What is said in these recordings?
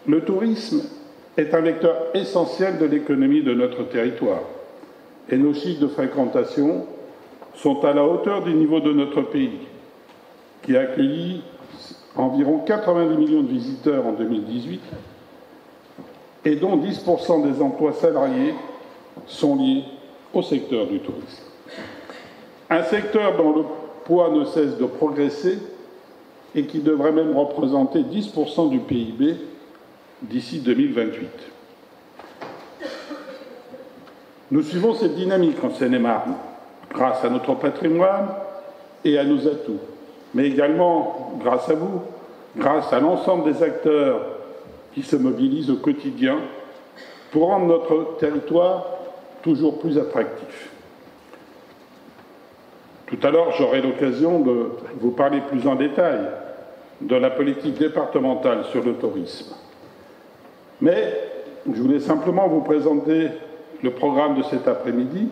Le tourisme est un vecteur essentiel de l'économie de notre territoire et nos chiffres de fréquentation sont à la hauteur du niveau de notre pays, qui a accueilli environ 90 millions de visiteurs en 2018 et dont 10% des emplois salariés sont liés au secteur du tourisme. Un secteur dont le poids ne cesse de progresser et qui devrait même représenter 10% du PIB d'ici 2028. Nous suivons cette dynamique en Seine-et-Marne, grâce à notre patrimoine et à nos atouts, mais également grâce à vous, grâce à l'ensemble des acteurs qui se mobilisent au quotidien pour rendre notre territoire toujours plus attractif. Tout à l'heure, j'aurai l'occasion de vous parler plus en détail de la politique départementale sur le tourisme. Mais je voulais simplement vous présenter le programme de cet après-midi,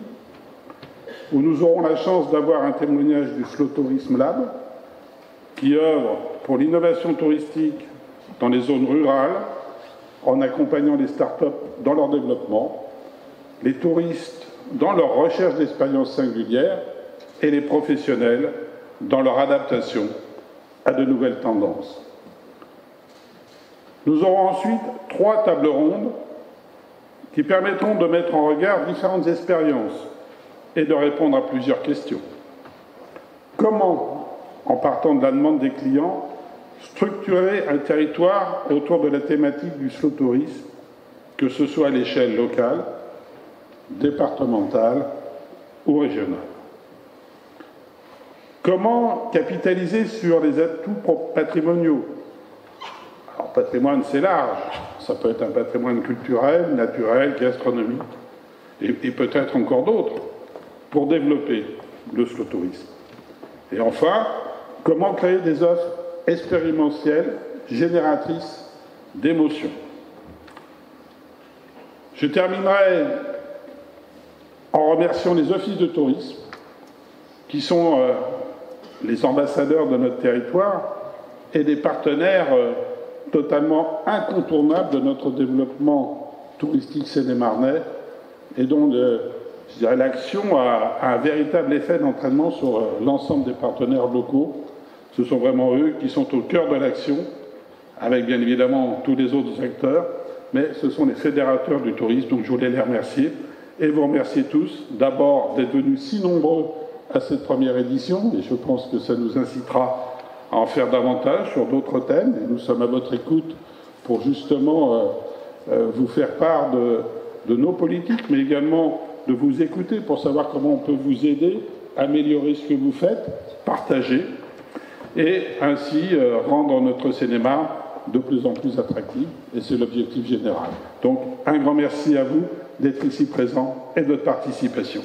où nous aurons la chance d'avoir un témoignage du Slow Tourism Lab, qui œuvre pour l'innovation touristique dans les zones rurales, en accompagnant les start-up dans leur développement, les touristes dans leur recherche d'expériences singulières et les professionnels dans leur adaptation à de nouvelles tendances. Nous aurons ensuite 3 tables rondes qui permettront de mettre en regard différentes expériences et de répondre à plusieurs questions. Comment, en partant de la demande des clients, structurer un territoire autour de la thématique du slow tourisme, que ce soit à l'échelle locale, départementale ou régionale? Comment capitaliser sur les atouts patrimoniaux? Alors, patrimoine, c'est large. Ça peut être un patrimoine culturel, naturel, gastronomique, et peut-être encore d'autres, pour développer le slow tourisme. Et enfin, comment créer des offres expérientielles, génératrices d'émotions? Je terminerai en remerciant les offices de tourisme, qui sont les ambassadeurs de notre territoire et des partenaires totalement incontournables de notre développement touristique seine-et-marnais et dont l'action a un véritable effet d'entraînement sur l'ensemble des partenaires locaux. Ce sont vraiment eux qui sont au cœur de l'action, avec bien évidemment tous les autres acteurs, mais ce sont les fédérateurs du tourisme, donc je voulais les remercier et vous remercier tous d'abord d'être venus si nombreux à cette première édition, et je pense que ça nous incitera à en faire davantage sur d'autres thèmes, et nous sommes à votre écoute pour justement vous faire part de nos politiques, mais également de vous écouter pour savoir comment on peut vous aider, améliorer ce que vous faites, partager, et ainsi rendre notre cinéma de plus en plus attractif, et c'est l'objectif général. Donc un grand merci à vous d'être ici présents et de votre participation.